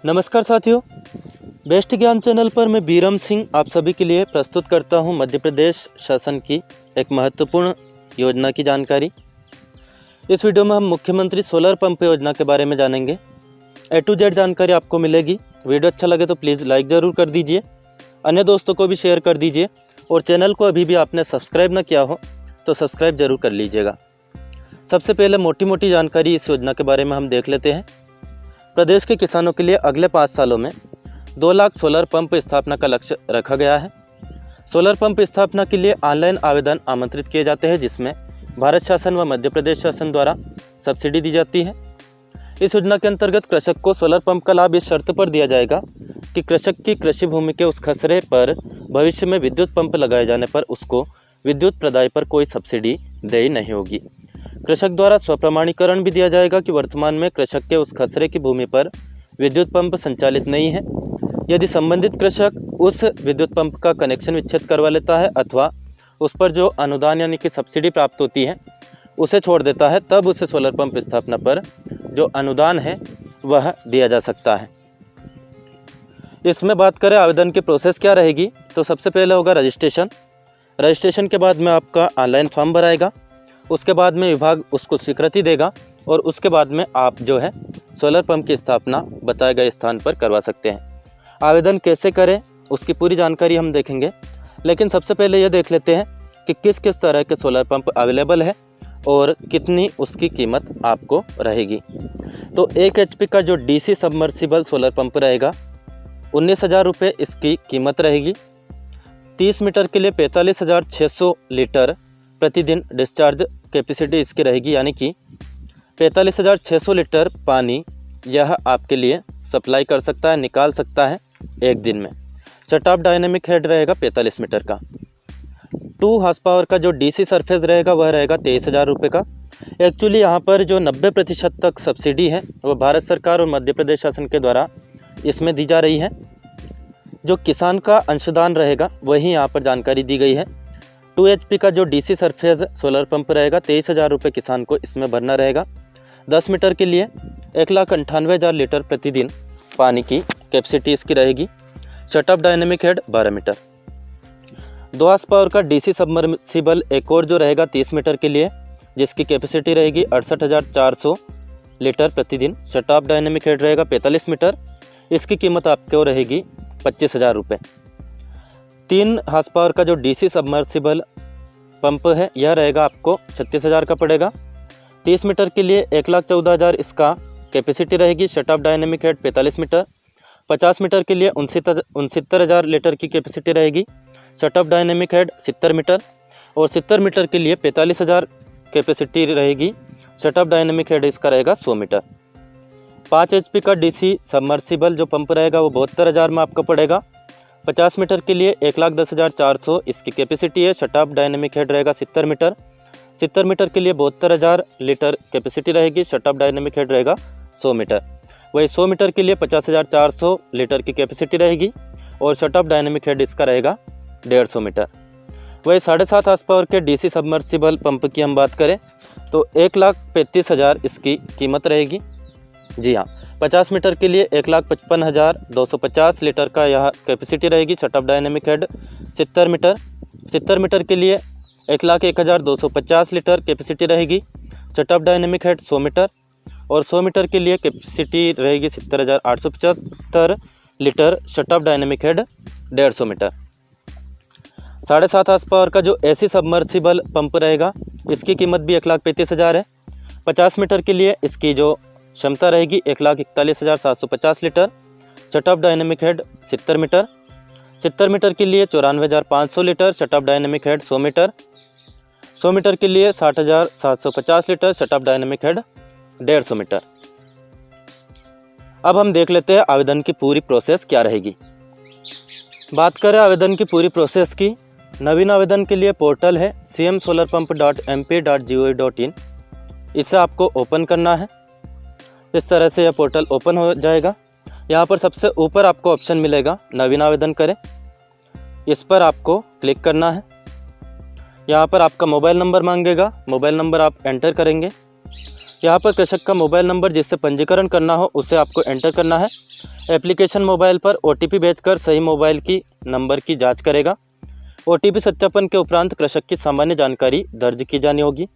नमस्कार साथियों, बेस्ट ज्ञान चैनल पर मैं बीरम सिंह आप सभी के लिए प्रस्तुत करता हूं मध्य प्रदेश शासन की एक महत्वपूर्ण योजना की जानकारी। इस वीडियो में हम मुख्यमंत्री सोलर पंप योजना के बारे में जानेंगे। A to Z जानकारी आपको मिलेगी। वीडियो अच्छा लगे तो प्लीज़ लाइक ज़रूर कर दीजिए, अन्य दोस्तों को भी शेयर कर दीजिए और चैनल को अभी भी आपने सब्सक्राइब न किया हो तो सब्सक्राइब जरूर कर लीजिएगा। सबसे पहले मोटी मोटी जानकारी इस योजना के बारे में हम देख लेते हैं। प्रदेश के किसानों के लिए अगले 5 सालों में 2 लाख सोलर पंप स्थापना का लक्ष्य रखा गया है। सोलर पंप स्थापना के लिए ऑनलाइन आवेदन आमंत्रित किए जाते हैं, जिसमें भारत शासन व मध्य प्रदेश शासन द्वारा सब्सिडी दी जाती है। इस योजना के अंतर्गत कृषक को सोलर पंप का लाभ इस शर्त पर दिया जाएगा कि कृषक की कृषि भूमि के उस खसरे पर भविष्य में विद्युत पंप लगाए जाने पर उसको विद्युत प्रदाय पर कोई सब्सिडी देय नहीं होगी। कृषक द्वारा स्वप्रमाणीकरण भी दिया जाएगा कि वर्तमान में कृषक के उस खसरे की भूमि पर विद्युत पंप संचालित नहीं है। यदि संबंधित कृषक उस विद्युत पंप का कनेक्शन विच्छेद करवा लेता है अथवा उस पर जो अनुदान यानी कि सब्सिडी प्राप्त होती है उसे छोड़ देता है, तब उसे सोलर पंप स्थापना पर जो अनुदान है वह दिया जा सकता है। इसमें बात करें आवेदन की प्रोसेस क्या रहेगी, तो सबसे पहले होगा रजिस्ट्रेशन के बाद में आपका ऑनलाइन फॉर्म भराएगा। उसके बाद में विभाग उसको स्वीकृति देगा और उसके बाद में आप जो है सोलर पंप की स्थापना बताए गए स्थान पर करवा सकते हैं। आवेदन कैसे करें उसकी पूरी जानकारी हम देखेंगे, लेकिन सबसे पहले ये देख लेते हैं कि किस किस तरह के सोलर पंप अवेलेबल है और कितनी उसकी कीमत आपको रहेगी। तो 1 HP का जो DC सबमर्सिबल सोलर पंप रहेगा 19,000 रुपये इसकी कीमत रहेगी। 30 मीटर के लिए 45,600 लीटर प्रतिदिन डिस्चार्ज कैपेसिटी इसकी रहेगी, यानी कि 45,600 लीटर पानी यह आपके लिए सप्लाई कर सकता है, निकाल सकता है एक दिन में। शट ऑफ डायनेमिक हेड रहेगा 45 मीटर का। 2 हॉर्स पावर का जो DC सरफेस रहेगा वह रहेगा 23,000 रुपये का। एक्चुअली यहाँ पर जो 90% तक सब्सिडी है वो भारत सरकार और मध्य प्रदेश शासन के द्वारा इसमें दी जा रही है। जो किसान का अंशदान रहेगा वही यहाँ पर जानकारी दी गई है। 2 HP का जो DC सरफेस सोलर पंप रहेगा 23,000 रुपये किसान को इसमें भरना रहेगा। 10 मीटर के लिए 1,98,000 लीटर प्रतिदिन पानी की कैपेसिटी इसकी रहेगी। Shut off dynamic head 12 metre. 2 horse power का DC सबमर्सिबल एक और जो रहेगा 30 मीटर के लिए, जिसकी कैपेसिटी रहेगी 68,400 लीटर प्रतिदिन। शट ऑफ डायनेमिक हेड रहेगा 45 मीटर, इसकी कीमत आपको रहेगी 25,000 रुपये। 3 हॉर्स पावर का जो DC सबमर्सिबल पंप है यह रहेगा आपको 36,000 का पड़ेगा। 30 मीटर के लिए 1,14,000 इसका कैपेसिटी रहेगी। Shut off dynamic head 45 metre. 50 metre के लिए 69,000 लीटर की कैपेसिटी रहेगी। Shut off dynamic head 70 metre और 70 मीटर के लिए 45,000 कैपेसिटी रहेगी। शट ऑफ डायनेमिक हेड इसका रहेगा 100 मीटर। 5 HP का DC सबमर्सिबल जो पंप रहेगा वो 72,000 में आपको पड़ेगा। 50 मीटर के लिए 1,10,400 इसकी कैपेसिटी है। शट ऑफ डायनेमिक हेड रहेगा 70 मीटर। 70 मीटर के लिए 72,000 लीटर कैपेसिटी रहेगी। शट ऑफ डायनेमिक हेड रहेगा 100 मीटर। वही 100 मीटर के लिए 50,400 लीटर की कैपेसिटी रहेगी और शट ऑफ डायनेमिक हेड इसका रहेगा 150 मीटर। वही 7.5 हॉर्स पावर के DC सबमर्सिबल पंप की हम बात करें तो 1,35,000 इसकी कीमत रहेगी। जी हाँ, 50 मीटर के लिए 1,55,250 लीटर का यह कैपेसिटी रहेगी। Shut off dynamic head 70 metre. 70 metre के लिए 1,01,250 लीटर कैपेसिटी रहेगी। Shut off dynamic head 100 metre और 100 मीटर के लिए कैपेसिटी रहेगी 70,875 litre. Shut off dynamic head 150 metre. 7.5 horse power का जो AC सबमर्सिबल पंप रहेगा इसकी कीमत भी 1,35,000 है। 50 मीटर के लिए इसकी जो क्षमता रहेगी 1,41,750 litre. Shut off dynamic head 70 metre. 70 metre के लिए 94,500 litre. Shut off dynamic head 100 metre. 100 metre के लिए 60,750 litre. Shut off dynamic head 150 metre. अब हम देख लेते हैं आवेदन की पूरी प्रोसेस क्या रहेगी। बात करें आवेदन की पूरी प्रोसेस की, नवीन आवेदन के लिए पोर्टल है cmsolarpump.mp.gov.in। इसे आपको ओपन करना है। इस तरह से यह पोर्टल ओपन हो जाएगा। यहाँ पर सबसे ऊपर आपको ऑप्शन मिलेगा नवीन आवेदन करें, इस पर आपको क्लिक करना है। यहाँ पर आपका मोबाइल नंबर मांगेगा, मोबाइल नंबर आप एंटर करेंगे। यहाँ पर कृषक का मोबाइल नंबर जिससे पंजीकरण करना हो उसे आपको एंटर करना है। एप्लीकेशन मोबाइल पर OTP भेजकर सही मोबाइल की नंबर की जांच करेगा। OTP सत्यापन के उपरांत कृषक की सामान्य जानकारी दर्ज की जानी होगी।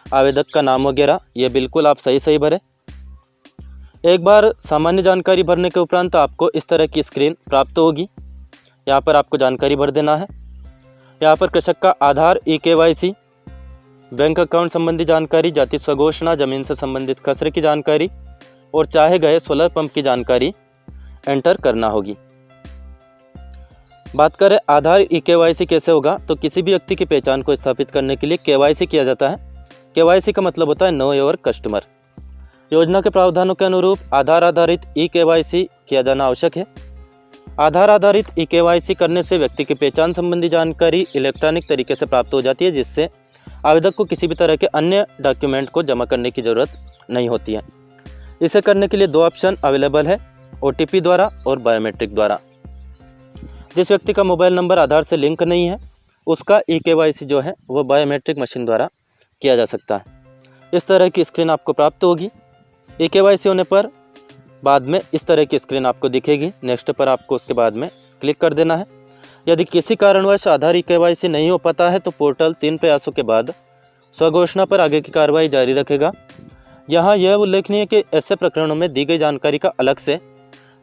आवेदक का नाम वगैरह ये बिल्कुल आप सही भरें। एक बार सामान्य जानकारी भरने के उपरांत आपको इस तरह की स्क्रीन प्राप्त होगी। यहाँ पर आपको जानकारी भर देना है। यहाँ पर कृषक का आधार, eKYC, बैंक अकाउंट संबंधी जानकारी, जाति स्वघोषणा, जमीन से संबंधित खसरे की जानकारी और चाहे गए सोलर पंप की जानकारी एंटर करना होगी। बात करें आधार eKYC कैसे होगा, तो किसी भी व्यक्ति की पहचान को स्थापित करने के लिए KYC किया जाता है। KYC का मतलब होता है नो योर कस्टमर। योजना के प्रावधानों के अनुरूप आधार आधारित eKYC किया जाना आवश्यक है। आधार आधारित eKYC करने से व्यक्ति की पहचान संबंधी जानकारी इलेक्ट्रॉनिक तरीके से प्राप्त हो जाती है, जिससे आवेदक को किसी भी तरह के अन्य डॉक्यूमेंट को जमा करने की ज़रूरत नहीं होती है। इसे करने के लिए 2 ऑप्शन अवेलेबल है, OTP द्वारा और बायोमेट्रिक द्वारा। जिस व्यक्ति का मोबाइल नंबर आधार से लिंक नहीं है उसका eKYC जो है वो बायोमेट्रिक मशीन द्वारा किया जा सकता है। इस तरह की स्क्रीन आपको प्राप्त होगी। eKYC होने पर बाद में इस तरह की स्क्रीन आपको दिखेगी। नेक्स्ट पर आपको उसके बाद में क्लिक कर देना है। यदि किसी कारणवश आधार eKYC नहीं हो पाता है तो पोर्टल 3 प्रयासों के बाद स्वघोषणा पर आगे की कार्रवाई जारी रखेगा। यहाँ यह उल्लेखनीय है कि ऐसे प्रकरणों में दी गई जानकारी का अलग से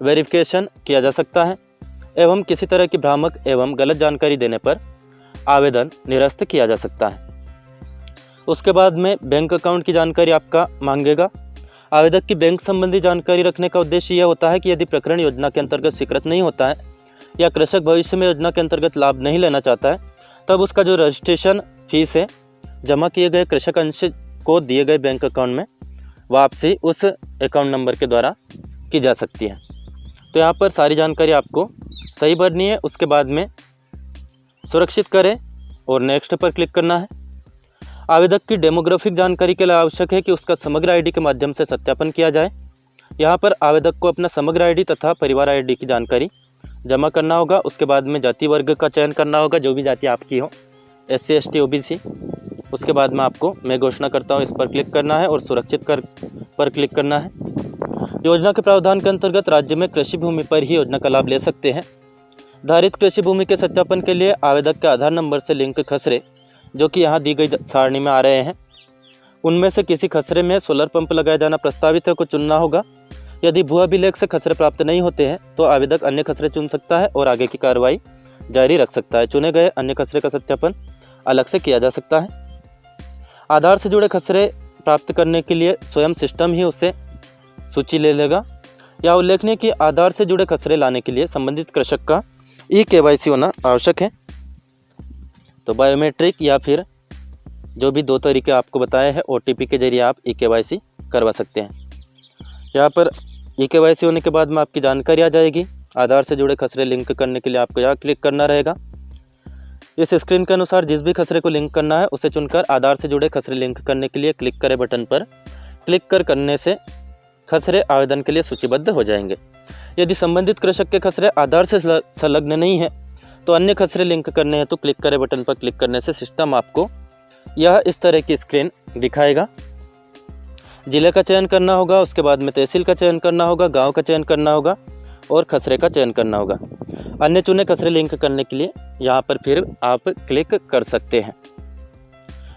वेरिफिकेशन किया जा सकता है एवं किसी तरह की भ्रामक एवं गलत जानकारी देने पर आवेदन निरस्त किया जा सकता है। उसके बाद में बैंक अकाउंट की जानकारी आपका मांगेगा। आवेदक की बैंक संबंधी जानकारी रखने का उद्देश्य यह होता है कि यदि प्रकरण योजना के अंतर्गत स्वीकृत नहीं होता है या कृषक भविष्य में योजना के अंतर्गत लाभ नहीं लेना चाहता है तब उसका जो रजिस्ट्रेशन फीस है जमा किए गए कृषक अंश को दिए गए बैंक अकाउंट में वापसी उस अकाउंट नंबर के द्वारा की जा सकती है। तो यहाँ पर सारी जानकारी आपको सही भरनी है। उसके बाद में सुरक्षित करें और नेक्स्ट पर क्लिक करना है। आवेदक की डेमोग्राफिक जानकारी के लिए आवश्यक है कि उसका समग्र ID के माध्यम से सत्यापन किया जाए। यहाँ पर आवेदक को अपना समग्र ID तथा परिवार ID की जानकारी जमा करना होगा। उसके बाद में जाति वर्ग का चयन करना होगा, जो भी जाति आपकी हो, SC ST OBC। उसके बाद में आपको मैं घोषणा करता हूँ इस पर क्लिक करना है और सुरक्षित कर पर क्लिक करना है। योजना के प्रावधान के अंतर्गत राज्य में कृषि भूमि पर ही योजना का लाभ ले सकते हैं। धारित कृषि भूमि के सत्यापन के लिए आवेदक के आधार नंबर से लिंक खसरे जो कि यहाँ दी गई सारणी में आ रहे हैं उनमें से किसी खसरे में सोलर पंप लगाया जाना प्रस्तावित है को चुनना होगा। यदि भू अभिलेख से खसरे प्राप्त नहीं होते हैं तो आवेदक अन्य खसरे चुन सकता है और आगे की कार्रवाई जारी रख सकता है। चुने गए अन्य खसरे का सत्यापन अलग से किया जा सकता है। आधार से जुड़े खसरे प्राप्त करने के लिए स्वयं सिस्टम ही उसे सूची ले लेगा। यह उल्लेखनीय कि आधार से जुड़े खसरे लाने के लिए संबंधित कृषक का eKYC होना आवश्यक है। तो बायोमेट्रिक या फिर जो भी 2 तरीके आपको बताए हैं OTP के जरिए आप eKYC करवा सकते हैं। यहाँ पर eKYC होने के बाद में आपकी जानकारी आ जाएगी। आधार से जुड़े खसरे लिंक करने के लिए आपको यहाँ क्लिक करना रहेगा। इस स्क्रीन के अनुसार जिस भी खसरे को लिंक करना है उसे चुनकर आधार से जुड़े खसरे लिंक करने के लिए क्लिक करें बटन पर। क्लिक करने से खसरे आवेदन के लिए सूचीबद्ध हो जाएंगे। यदि संबंधित कृषक के खसरे आधार से संलग्न नहीं है तो अन्य खसरे लिंक करने हैं तो क्लिक करें बटन पर क्लिक करने से सिस्टम आपको यह इस तरह की स्क्रीन दिखाएगा। जिले का चयन करना होगा, उसके बाद में तहसील का चयन करना होगा, गांव का चयन करना होगा और खसरे का चयन करना होगा। अन्य चुने खसरे लिंक करने के लिए यहाँ पर फिर आप क्लिक कर सकते हैं।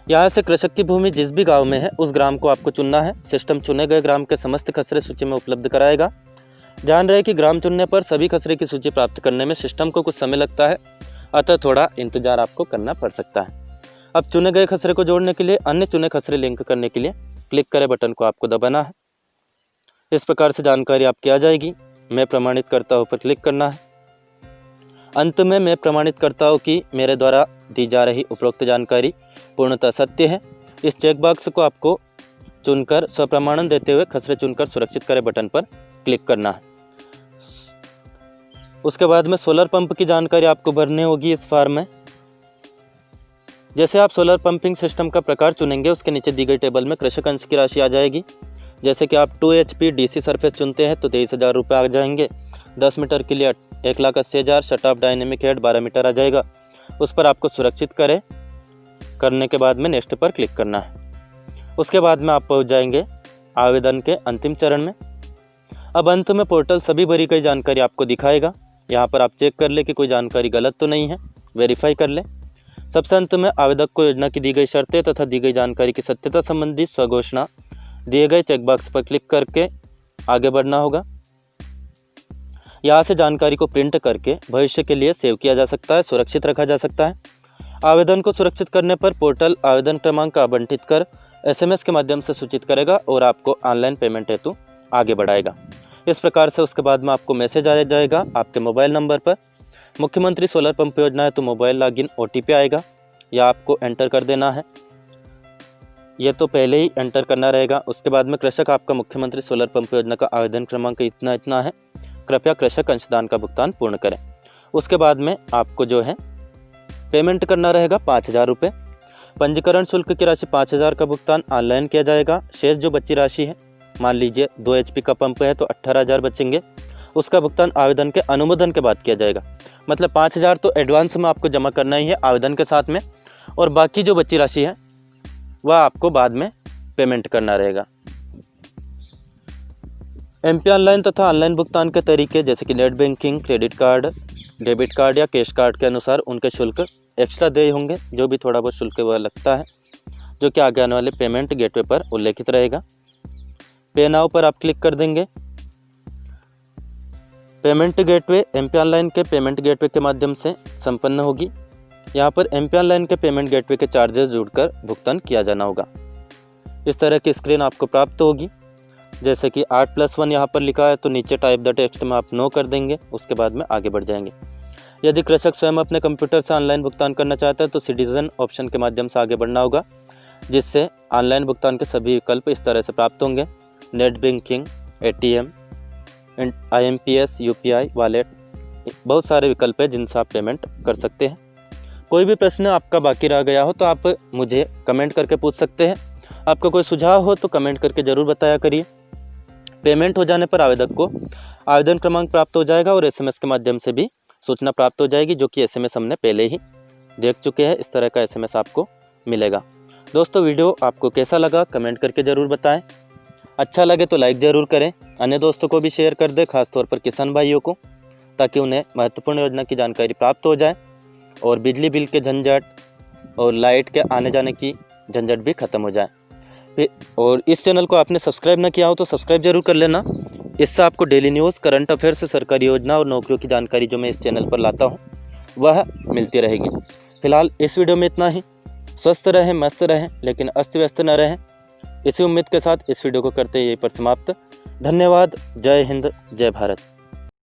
यहाँ से कृषक की भूमि जिस भी गांव में है उस ग्राम को आपको चुनना है। सिस्टम चुने गए ग्राम के समस्त खसरे सूची में उपलब्ध कराएगा। ध्यान रहे कि ग्राम चुनने पर सभी खसरे की सूची प्राप्त करने में सिस्टम को कुछ समय लगता है, अतः थोड़ा इंतजार आपको करना पड़ सकता है। अब चुने गए खसरे को जोड़ने के लिए अन्य चुने खसरे लिंक करने के लिए क्लिक करें बटन को आपको दबाना है। इस प्रकार से जानकारी आपकी आ जाएगी। मैं प्रमाणित करता हूँ पर क्लिक करना है। अंत में मैं प्रमाणित करता हूँ कि मेरे द्वारा दी जा रही उपरोक्त जानकारी पूर्णतः सत्य है। इस चेकबॉक्स को आपको चुनकर स्वप्रमाणन देते हुए खसरे चुनकर सुरक्षित करें बटन पर क्लिक करना है। उसके बाद में सोलर पंप की जानकारी आपको भरनी होगी इस फॉर्म में। जैसे आप सोलर पंपिंग सिस्टम का प्रकार चुनेंगे उसके नीचे दी गई टेबल में कृषक अंश की राशि आ जाएगी। जैसे कि आप 2 HP DC सरफेस चुनते हैं तो 23,000 रुपये आ जाएंगे। 10 मीटर के लिए 1,80,000, shut off dynamic head 12 metre आ जाएगा। उस पर आपको सुरक्षित करने के बाद में नेक्स्ट पर क्लिक करना है। उसके बाद में आप पहुंच जाएंगे आवेदन के अंतिम चरण में। अब अंत में पोर्टल सभी भरी गई जानकारी आपको दिखाएगा। यहाँ पर आप चेक कर ले कि कोई जानकारी गलत तो नहीं है, वेरीफाई कर ले। सबसे अंत में आवेदक को योजना की दी गई शर्तें तथा दी गई जानकारी की सत्यता संबंधी स्वघोषणा दिए गए चेकबॉक्स पर क्लिक करके आगे बढ़ना होगा। यहाँ से जानकारी को प्रिंट करके भविष्य के लिए सेव किया जा सकता है, सुरक्षित रखा जा सकता है। आवेदन को सुरक्षित करने पर पोर्टल आवेदन क्रमांक आवंटित कर SMS के माध्यम से सूचित करेगा और आपको ऑनलाइन पेमेंट हेतु आगे बढ़ाएगा। इस प्रकार से उसके बाद में आपको मैसेज आ जाएगा आपके मोबाइल नंबर पर, मुख्यमंत्री सोलर पंप योजना है तो मोबाइल लॉगिन OTP आएगा, या आपको एंटर कर देना है। ये तो पहले ही एंटर करना रहेगा। उसके बाद में कृषक आपका मुख्यमंत्री सोलर पंप योजना का आवेदन क्रमांक इतना है, कृपया कृषक अंशदान का भुगतान पूर्ण करें। उसके बाद में आपको जो है पेमेंट करना रहेगा 5,000 रुपये। पंजीकरण शुल्क की राशि 5,000 का भुगतान ऑनलाइन किया जाएगा। शेष जो बची राशि है, मान लीजिए 2 HP का पंप है तो 18,000 बचेंगे, उसका भुगतान आवेदन के अनुमोदन के बाद किया जाएगा। मतलब 5,000 तो एडवांस में आपको जमा करना ही है आवेदन के साथ में, और बाकी जो बची राशि है वह आपको बाद में पेमेंट करना रहेगा। MP ऑनलाइन तथा ऑनलाइन भुगतान के तरीके जैसे कि net banking, credit card, debit card या कैश कार्ड के अनुसार उनके शुल्क एक्स्ट्रा देय होंगे। जो भी थोड़ा बहुत शुल्क वह लगता है, जो कि आगे आने वाले पेमेंट गेटवे पर उल्लेखित रहेगा। पे नाउ पर आप क्लिक कर देंगे। पेमेंट गेटवे MP ऑनलाइन के पेमेंट गेटवे के माध्यम से संपन्न होगी। यहाँ पर MP ऑनलाइन के पेमेंट गेटवे के चार्जेस जोड़कर भुगतान किया जाना होगा। इस तरह की स्क्रीन आपको प्राप्त होगी। जैसे कि 8+1 यहाँ पर लिखा है तो नीचे टाइप द टेक्स्ट में आप नो कर देंगे। उसके बाद में आगे बढ़ जाएंगे। यदि कृषक स्वयं अपने कंप्यूटर से ऑनलाइन भुगतान करना चाहता है तो सिटीजन ऑप्शन के माध्यम से आगे बढ़ना होगा, जिससे ऑनलाइन भुगतान के सभी विकल्प इस तरह से प्राप्त होंगे। Net banking, ATM, IMPS, UPI, wallet, बहुत सारे विकल्प है जिनसे आप पेमेंट कर सकते हैं। कोई भी प्रश्न आपका बाकी रह गया हो तो आप मुझे कमेंट करके पूछ सकते हैं। आपका कोई सुझाव हो तो कमेंट करके ज़रूर बताया करिए। पेमेंट हो जाने पर आवेदक को आवेदन क्रमांक प्राप्त हो जाएगा और SMS के माध्यम से भी सूचना प्राप्त हो जाएगी, जो कि SMS हमने पहले ही देख चुके हैं। इस तरह का SMS आपको मिलेगा। दोस्तों, वीडियो आपको कैसा लगा कमेंट करके ज़रूर बताएं। अच्छा लगे तो लाइक ज़रूर करें, अन्य दोस्तों को भी शेयर कर दें, खासतौर पर किसान भाइयों को, ताकि उन्हें महत्वपूर्ण योजना की जानकारी प्राप्त हो जाए और बिजली बिल के झंझट और लाइट के आने जाने की झंझट भी खत्म हो जाए। और इस चैनल को आपने सब्सक्राइब ना किया हो तो सब्सक्राइब जरूर कर लेना। इससे आपको डेली न्यूज़, करंट अफेयर्स, सरकारी योजना और नौकरियों की जानकारी जो मैं इस चैनल पर लाता हूँ वह मिलती रहेगी। फिलहाल इस वीडियो में इतना ही। स्वस्थ रहें, मस्त रहें, लेकिन अस्त व्यस्त न रहें। इसी उम्मीद के साथ इस वीडियो को करते हैं यहीं पर समाप्त। धन्यवाद। जय हिंद, जय भारत।